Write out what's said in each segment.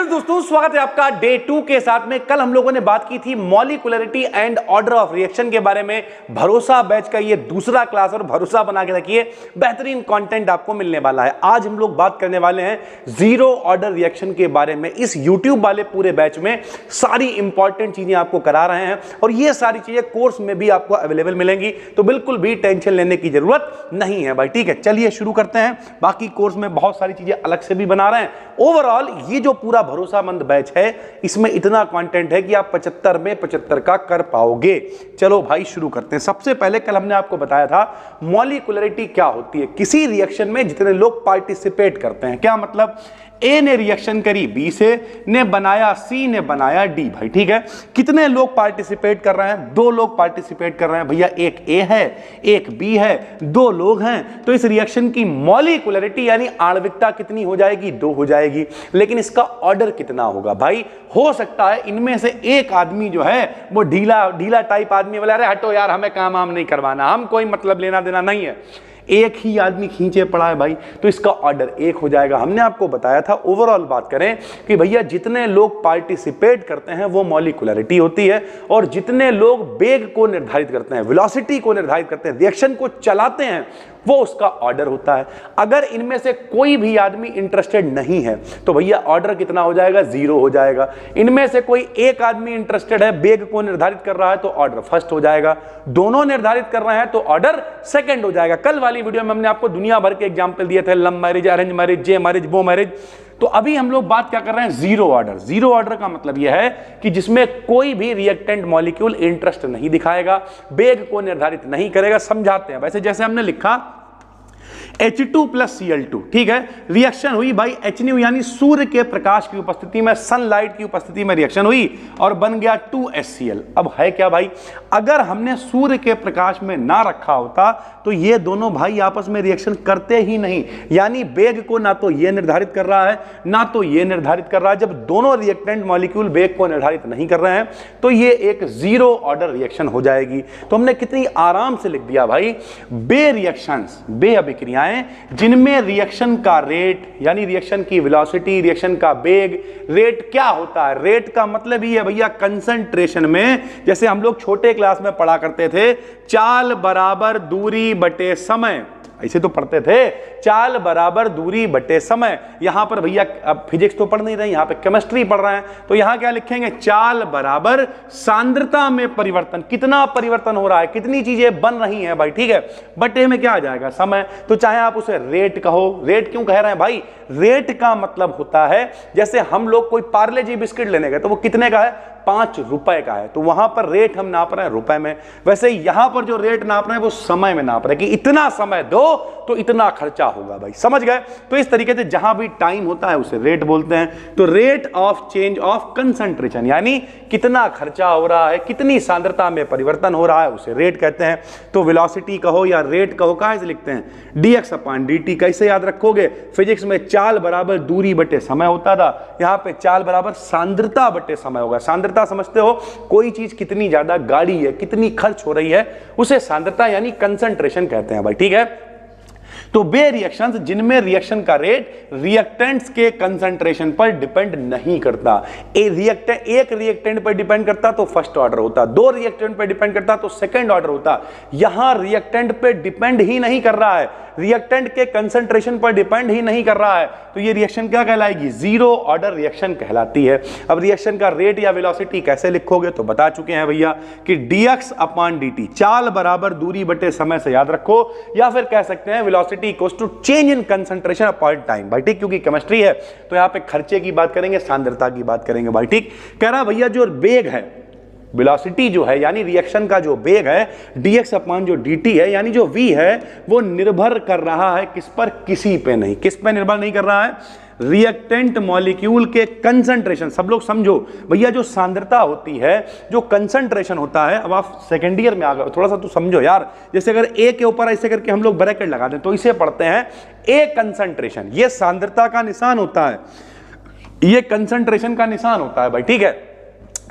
Well दोस्तों, स्वागत है आपका डे 2 के साथ में। कल हम लोगों ने बात की थी molecularity and order of reaction के बारे में। भरोसा बैच का ये दूसरा क्लास और भरोसा बना के रखिए, बेहतरीन कंटेंट आपको मिलने वाला है। आज हम लोग बात करने वाले हैं जीरो ऑर्डर रिएक्शन के बारे में। इस यूट्यूब वाले पूरे बैच में सारी इंपॉर्टेंट चीजें आपको करा रहे हैं और ये सारी चीजें कोर्स में भी आपको अवेलेबल मिलेंगी, तो बिल्कुल भी टेंशन लेने की जरूरत नहीं है भाई। ठीक है, चलिए शुरू करते हैं। बाकी कोर्स में बहुत सारी चीजें अलग से भी बना रहे हैं। ओवरऑल ये जो पूरा भरोसामंद बैच है, इसमें इतना कंटेंट है कि आप 75 में 75 का कर पाओगे। चलो भाई शुरू करते हैं। सबसे पहले कल हमने आपको बताया था मॉलिक्यूलरिटी क्या होती है। किसी रिएक्शन में जितने लोग पार्टिसिपेट करते हैं, क्या मतलब ए ने रिएक्शन करी बी से, ने बनाया सी, ने बनाया डी। भाई ठीक है, कितने लोग पार्टिसिपेट कर रहे हैं? 2 लोग पार्टिसिपेट कर रहे हैं भैया। एक ए है, एक बी है, 2 लोग हैं। तो इस रिएक्शन की मॉलिक्यूलरिटी यानी आणविकता कितनी हो जाएगी? 2 हो जाएगी। लेकिन इसका ऑर्डर कितना होगा भाई? हो सकता है इनमें से एक आदमी जो है वो ढीला टाइप आदमी बोला, अरे हटो यार, हमें काम नहीं करवाना, हम कोई मतलब लेना देना नहीं है। एक ही आदमी खींचे पड़ा है भाई, तो इसका ऑर्डर 1 हो जाएगा। हमने आपको बताया था ओवरऑल बात करें कि भैया जितने लोग पार्टिसिपेट करते हैं वो मॉलिक्यूलरिटी होती है, और जितने लोग वेग को निर्धारित करते हैं, वेलोसिटी को निर्धारित करते हैं, रिएक्शन को चलाते हैं, वो उसका ऑर्डर होता है। अगर इनमें से कोई भी आदमी इंटरेस्टेड नहीं है तो भैया ऑर्डर कितना हो जाएगा? 0 हो जाएगा। इनमें से कोई एक आदमी इंटरेस्टेड है, वेग को निर्धारित कर रहा है, तो ऑर्डर फर्स्ट हो जाएगा। दोनों निर्धारित कर रहे हैं तो ऑर्डर सेकंड हो जाएगा। कल वाली वीडियो में हमने आपको दुनिया भर के एग्जाम्पल दिए थे, लव मैरिज, अरेंज मैरिज, जे मैरिज, वो मैरिज। तो अभी हम लोग बात क्या कर रहे हैं? Zero order. जीरो ऑर्डर का मतलब यह है कि जिसमें कोई भी रिएक्टेंट मॉलिक्यूल इंटरेस्ट नहीं दिखाएगा, वेग को निर्धारित नहीं करेगा। समझाते हैं। वैसे जैसे हमने लिखा H2 + Cl2, ठीक है, रिएक्शन हुई भाई HNO यानी सूर्य के प्रकाश की उपस्थिति में, सनलाइट की उपस्थिति में रिएक्शन हुई और बन गया 2HCl। अब है क्या भाई, अगर हमने सूर्य के प्रकाश में ना रखा होता तो ये दोनों भाई आपस में रिएक्शन करते ही नहीं। यानी वेग को ना तो ये निर्धारित कर रहा है ना तो ये निर्धारित कर रहा है। जब दोनों रिएक्टेंट मॉलिक्यूल वेग को निर्धारित नहीं कर रहे हैं तो ये एक जीरो ऑर्डर रिएक्शन हो जाएगी। तो हमने कितनी आराम से लिख दिया भाई, बे रिएक्शंस, बे अभिक्रियाएं जिनमें रिएक्शन का रेट यानी रिएक्शन की वेलोसिटी, रिएक्शन का वेग, रेट क्या होता है? रेट का मतलब ही है भैया कंसंट्रेशन में, जैसे हम लोग छोटे क्लास में पढ़ा करते थे, चाल बराबर दूरी बटे समय, ऐसे तो पढ़ते थे, चाल बराबर दूरी बटे समय। यहां पर भैया अब फिजिक्स तो पढ़ नहीं रहे, यहां पे केमिस्ट्री पढ़ रहे हैं, तो यहां क्या लिखेंगे? चाल बराबर सांद्रता में परिवर्तन। कितना परिवर्तन हो रहा है, कितनी चीजें बन रही हैं भाई, ठीक है, बटे में क्या आ जाएगा? समय। तो चाहे आप उसे रेट कहो, रेट क्यों कह रहे हैं भाई? रेट का मतलब होता है, जैसे हम लोग कोई पार्ले जी बिस्किट लेने गए तो वो कितने का है? 5 रुपए का है, तो वहां पर रेट हम नाप रहे हैं रुपए में। वैसे यहां पर जो रेट नाप रहे हैं वो समय में नाप रहे हैं कि इतना समय दो तो इतना खर्चा होगा भाई, समझ गए? तो इस तरीके से जहां भी टाइम होता है उसे रेट बोलते हैं। तो rate of change of concentration यानी कितना खर्चा हो रहा है, कितनी सांद्रता में परिवर्तन हो रहा है, उसे रेट कहते हैं। तो वेलोसिटी कहो या रेट कहो, कैसे लिखते हैं? dx/dt। कैसे याद रखोगे? फिजिक्स में चाल बराबर दूरी बटे समय होता था, यहां पे चाल बराबर सांद्रता बटे समय होगा। सांद्रता समझते हो? कोई चीज कितनी ज्यादा गाढ़ी है, कितनी खर्च हो रही है, उसे सांद्रता यानी कंसंट्रेशन कहते हैं भाई, ठीक है। तो वे रिएक्शंस जिनमें रिएक्शन का रेट रिएक्टेंट्स के कंसंट्रेशन पर डिपेंड नहीं करता। एक रिएक्टेंट पर डिपेंड करता तो फर्स्ट ऑर्डर होता, 2 रिएक्टेंट पर डिपेंड करता तो सेकंड ऑर्डर होता। यहां रिएक्टेंट पे डिपेंड ही नहीं कर रहा है, रिएक्टेंट के कंसंट्रेशन पर डिपेंड ही नहीं कर रहा है, तो ये रिएक्शन क्या कहलाएगी? जीरो ऑर्डर रिएक्शन कहलाती है। अब रिएक्शन का रेट या वेलोसिटी कैसे लिखोगे तो बता चुके हैं भैया कि dx/dt, चाल बराबर दूरी बटे समय से याद रखो, या फिर कह सकते हैं velocity equals to change in concentration upon time भाई, ठीक, क्योंकि केमिस्ट्री है तो यहां पे खर्चे की बात करेंगे, सांद्रता की बात करेंगे भाई, ठीक। कह रहा भैया जो वेग है, वेलोसिटी जो है यानी रिएक्शन का जो वेग है, dx/dt है यानी जो v है वो निर्भर कर रहा है किस पर? किसी पे नहीं। किस पे निर्भर नहीं कर रहा है? रिएक्टेंट मॉलिक्यूल के कंसंट्रेशन। सब लोग समझो भैया, जो सांद्रता होती है, जो कंसंट्रेशन होता है, अब आप सेकेंड ईयर में आ गए, थोड़ा सा तो समझो यार। जैसे अगर ए के ऊपर ऐसे करके हम लोग ब्रैकेट लगा दें तो इसे पढ़ते हैं ए कंसंट्रेशन, ये सांद्रता का निशान होता है, ये कंसंट्रेशन का निशान होता है भाई, ठीक है।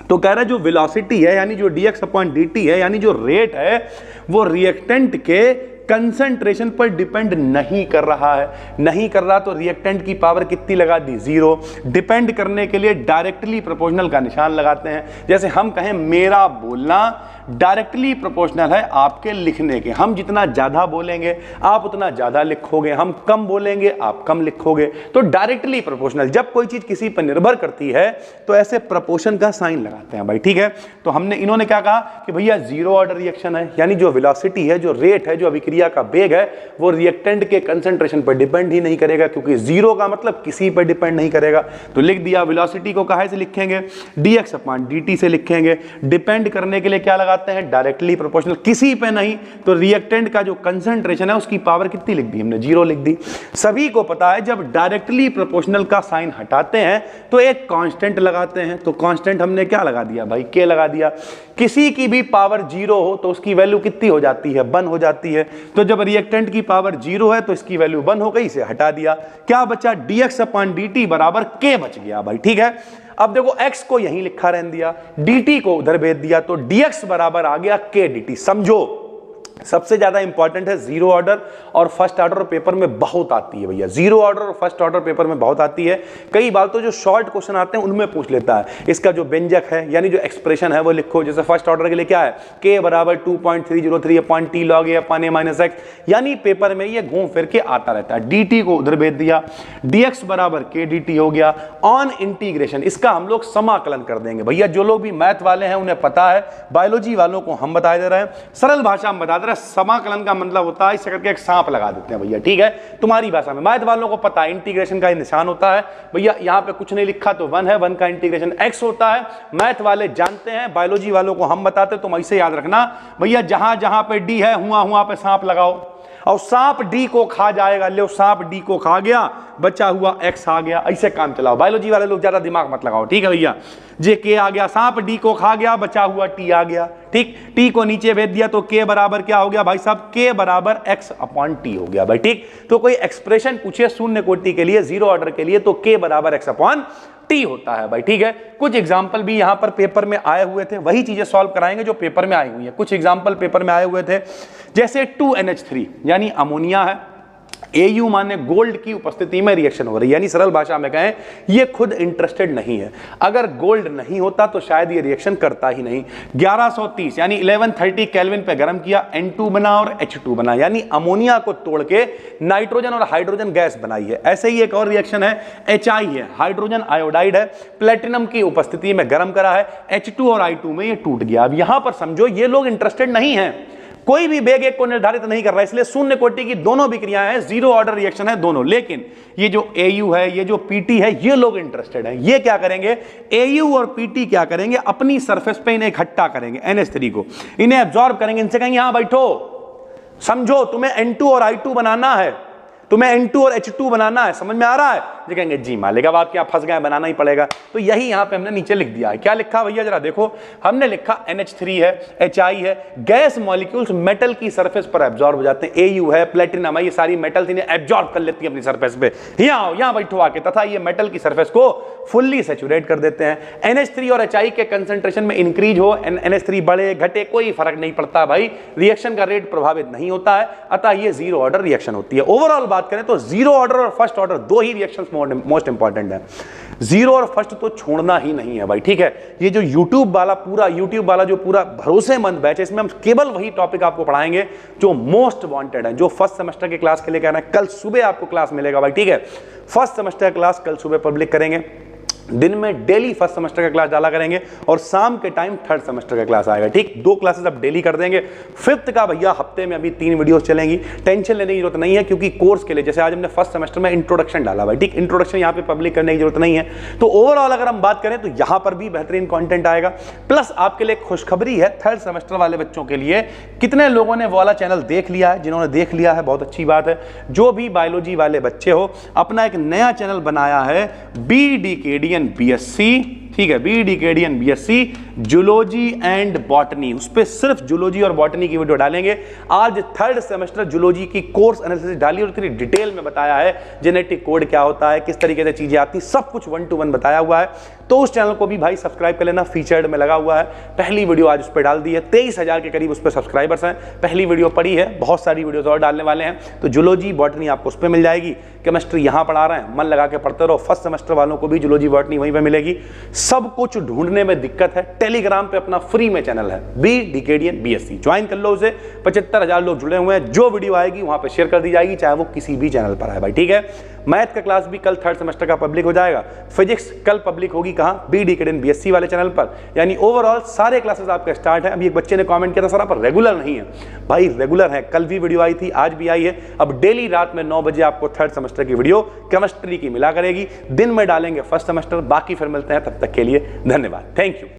तो कह रहा है जो वेलोसिटी है यानी जो dx/dt है यानी जो रेट है वो रिएक्टेंट के कंसंट्रेशन पर डिपेंड नहीं कर रहा है, नहीं कर रहा तो रिएक्टेंट की पावर कितनी लगा दी, 0। डिपेंड करने के लिए डायरेक्टली प्रोपोर्शनल का निशान लगाते हैं। जैसे हम कहें मेरा बोलना डायरेक्टली प्रोपोर्शनल है आपके लिखने के, हम जितना ज्यादा बोलेंगे आप उतना ज्यादा लिखोगे, हम कम बोलेंगे आप कम लिखोगे, तो डायरेक्टली प्रोपोर्शनल। जब कोई चीज किसी पर निर्भर करती है तो ऐसे प्रोपोर्शन का साइन लगाते हैं भाई, ठीक है। तो हमने इन्होंने क्या कहा कि भैया जीरो ऑर्डर रिएक्शन है, यानी जो वेलोसिटी है, जो रेट है, जो अभिक्रिया का वेग है, वो रिएक्टेंट के कंसंट्रेशन पर डिपेंड ही नहीं करेगा, क्योंकि जीरो का मतलब किसी पर डिपेंड नहीं करेगा। तो लिख दिया, वेलोसिटी को कहां से लिखेंगे, dx/dt से लिखेंगे। डिपेंड करने के लिए क्या लगाते हैं, डायरेक्टली प्रोपोर्शनल, किसी पे नहीं, तो रिएक्टेंट का जो कंसंट्रेशन है उसकी पावर कितनी लिख दी हमने, 0 लिख दी। सभी को पता है जब डायरेक्टली प्रोपोर्शनल का साइन हटाते हैं तो एक कांस्टेंट लगाते हैं, तो कांस्टेंट हमने क्या लगा दिया भाई, k लगा दिया। किसी की भी पावर 0 हो तो उसकी वैल्यू कितनी हो जाती है, 1 हो जाती है। तो जब रिएक्टेंट की पावर 0 है तो इसकी वैल्यू 1 हो गई, इसे हटा दिया, क्या बचा, dx/dt बराबर k बच गया भाई, ठीक है। अब देखो x को यहीं लिखा रहने दिया, dt को उधर भेज दिया, तो dx बराबर आ गया k dt। समझो सबसे ज्यादा इंपॉर्टेंट है जीरो ऑर्डर और फर्स्ट ऑर्डर पेपर में बहुत आती है भैया, जीरो ऑर्डर और फर्स्ट ऑर्डर पेपर में बहुत आती है। कई बार तो जो शॉर्ट क्वेश्चन आते हैं उनमें पूछ लेता है, इसका जो व्यंजक है यानी जो एक्सप्रेशन है वो लिखो। जैसे फर्स्ट ऑर्डर के लिए क्या है, k बराबर 2.303 log a/-x, यानी पेपर में ये घूम फिर के आता रहता है। dt को उधर भेज दिया, dx बराबर k dt हो गया। ऑन इंटीग्रेशन इसका हम लोग समाकलन कर देंगे भैया। जो लोग भी मैथ वाले हैं उन्हें पता है, बायोलॉजी वालों को हम बता दे रहे हैं, सरल भाषा में बता दे रहे हैं। समाकलन का मतलब होता है इसे करके एक सांप लगा देते हैं भैया, ठीक है, तुम्हारी भाषा में। मैथ वालों को पता है इंटीग्रेशन का निशान होता है भैया, यहां पे कुछ नहीं लिखा तो 1 है, 1 का इंटीग्रेशन x होता है। मैथ वाले जानते हैं, बायोलॉजी वालों को हम बताते, तुम ऐसे याद रखना भैया, जहां जहां पे डी है हुआ पे सांप लगाओ, और सांप डी को खा जाएगा। ले सांप डी को खा गया, बचा हुआ x आ गया, ऐसे काम चलाओ। बायोलॉजी वाले लोग ज्यादा दिमाग मत लगाओ, ठीक है भैया। जे के आ गया, सांप डी को खा गया, बचा हुआ टी आ गया, ठीक। टी को नीचे भेज दिया तो k बराबर क्या हो गया भाई साहब, k बराबर x/t हो गया भाई, ठीक। तो कोई एक्सप्रेशन पूछे शून्य कोटि के लिए, जीरो ऑर्डर के लिए, तो k बराबर x/t होता है भाई, ठीक है। कुछ एग्जाम्पल भी यहां पर पेपर में आए हुए थे, वही चीजें सॉल्व कराएंगे जो पेपर में आई हुई है। कुछ एग्जाम्पल पेपर में आए हुए थे, जैसे 2NH3 यानी अमोनिया है, Au माने गोल्ड की उपस्थिति में रिएक्शन हो रही है, यानी सरल भाषा में कहें ये खुद इंटरेस्टेड नहीं है। अगर गोल्ड नहीं होता तो शायद ये रिएक्शन करता ही नहीं। 1130 यानी 1130 केल्विन पे गर्म किया, N2 बना और H2 बना, यानी अमोनिया को तोड़ के नाइट्रोजन और हाइड्रोजन गैस बनाई है। ऐसे ही एक और रिएक्शन है, HI है, हाइड्रोजन आयोडाइड है, प्लेटिनम की उपस्थिति में गर्म करा है, H2 और I2 में ये टूट गया। अब यहां पर समझो ये लोग इंटरेस्टेड नहीं है, कोई भी वेग एक को निर्धारित नहीं कर रहा है, इसलिए शून्य कोटि की दोनों विक्रियाएं हैं, जीरो ऑर्डर रिएक्शन है दोनों। लेकिन ये जो Au है, ये जो Pt है, ये लोग इंटरेस्टेड हैं। ये क्या करेंगे, Au और Pt क्या करेंगे, अपनी सरफेस पे इन्हें इकट्ठा करेंगे, NH3 को, इन्हें एब्जॉर्ब करेंगे, इनसे कहेंगे यहां बैठो, समझो तुम्हें N2 और I2 बनाना है, तुम्हें N2 और H2 बनाना है, समझ में आ रहा है। ये कहेंगे जी मालिक अब आप क्या फंस गए, बनाना ही पड़ेगा। तो यही यहां पे हमने नीचे लिख दिया है। क्या लिखा भैया जरा देखो, हमने लिखा NH3 है, HI है, गैस मॉलिक्यूल्स मेटल की सरफेस पर एब्जॉर्ब हो जाते हैं। Au है, प्लेटिनम है, ये सारी मेटल इन्हें एब्जॉर्ब कर लेती है अपनी सरफेस पे, यहां बैठो आके, तथा ये मेटल की सरफेस को फुल्ली सैचुरेट कर देते हैं। NH3 और HI के कंसंट्रेशन में इंक्रीज हो, NH3 बढ़े घटे कोई फर्क नहीं पड़ता भाई, रिएक्शन का रेट प्रभावित नहीं होता है, अतः ये जीरो ऑर्डर रिएक्शन होती है। ओवरऑल बात करें तो जीरो ऑर्डर और फर्स्ट ऑर्डर दो ही रिएक्शंस मोस्ट इंपॉर्टेंट है, जीरो और फर्स्ट तो छोड़ना ही नहीं है भाई, ठीक है। ये जो यूट्यूब वाला जो पूरा भरोसेमंद बैच है, इसमें हम केवल वही टॉपिक आपको पढ़ाएंगे जो मोस्ट वांटेड है, जो फर्स्ट सेमेस्टर की क्लास के लिए कहना है। कल सुबह आपको क्लास मिलेगा भाई, ठीक है। फर्स्ट सेमेस्टर क्लास कल सुबह पब्लिक करेंगे, दिन में डेली फर्स्ट सेमेस्टर का क्लास डाला करेंगे और शाम के टाइम थर्ड सेमेस्टर का क्लास आएगा, ठीक। 2 क्लासेस अब डेली कर देंगे। फिफ्थ का भैया हफ्ते में अभी 3 वीडियोस चलेंगी, टेंशन लेने की जरूरत नहीं है, क्योंकि कोर्स के लिए जैसे आज हमने फर्स्ट सेमेस्टर में इंट्रोडक्शन डाला भाई, ठीक। इंट्रोडक्शन यहाँ पे पब्लिक करने की जरूरत नहीं है। तो ओवरऑल अगर हम बात करें तो यहाँ पर भी बेहतरीन कॉन्टेंट आएगा। प्लस आपके लिए खुशखबरी है, थर्ड सेमेस्टर वाले बच्चों के लिए, कितने लोगों ने वो वाला चैनल देख लिया है? जिन्होंने देख लिया है बहुत अच्छी बात है। जो भी बायोलॉजी वाले बच्चे हो, अपना एक नया चैनल बनाया है BDKDN BSc, ठीक है, BDKDN BSc zoology and botany, उस पर सिर्फ जूलॉजी और बॉटनी की वीडियो डालेंगे। आज थर्ड सेमेस्टर जूलॉजी की कोर्स एनालिसिस डाली और इतनी डिटेल में बताया है, जेनेटिक कोड क्या होता है, किस तरीके से चीजें आती, सब कुछ 1 to 1 बताया हुआ है। तो उस चैनल को भी भाई सब्सक्राइब कर लेना, फीचर्ड में लगा हुआ है। पहली वीडियो आज उस पर डाल दी है, 23,000 के करीब उस पर सब्सक्राइबर्स हैं। पहली वीडियो पड़ी है, बहुत सारी वीडियोस और डालने वाले हैं। तो जूलॉजी बॉटनी आपको उस पर मिल जाएगी। केमिस्ट्री यहां पढ़ा रहे हैं, मन लगा के पढ़ते रहो। फर्स्ट सेमेस्टर वालों को भी जूलॉजी बॉटनी वहीं पे मिलेगी। सब कुछ ढूंढने में दिक्कत है, टेलीग्राम पे अपना फ्री में चैनल है, बी डीकेडियन BSc, ज्वाइन कर लो उसे। 75,000 लोग जुड़े हुए हैं। जो वीडियो आएगी वहां पे शेयर कर दी जाएगी, चाहे वो किसी भी चैनल पर आए भाई, ठीक है। मैथ का क्लास भी कल थर्ड सेमेस्टर का पब्लिक हो जाएगा। फिजिक्स कल पब्लिक होगी कहां, बी डीकेडियन BSc वाले चैनल पर। यानी ओवरऑल सारे क्लासेस आपका स्टार्ट है। अभी एक बच्चे ने कमेंट किया था सर आप रेगुलर नहीं है, भाई रेगुलर है। कल भी वीडियो आई थी, आज भी आई है। अब डेली रात में 9 बजे आपको थर्ड सेमेस्टर की वीडियो केमिस्ट्री की मिला करेगी। दिन में डालेंगे फर्स्ट सेमेस्टर। बाकी फिर मिलते हैं, तब तक के लिए धन्यवाद, थैंक यू।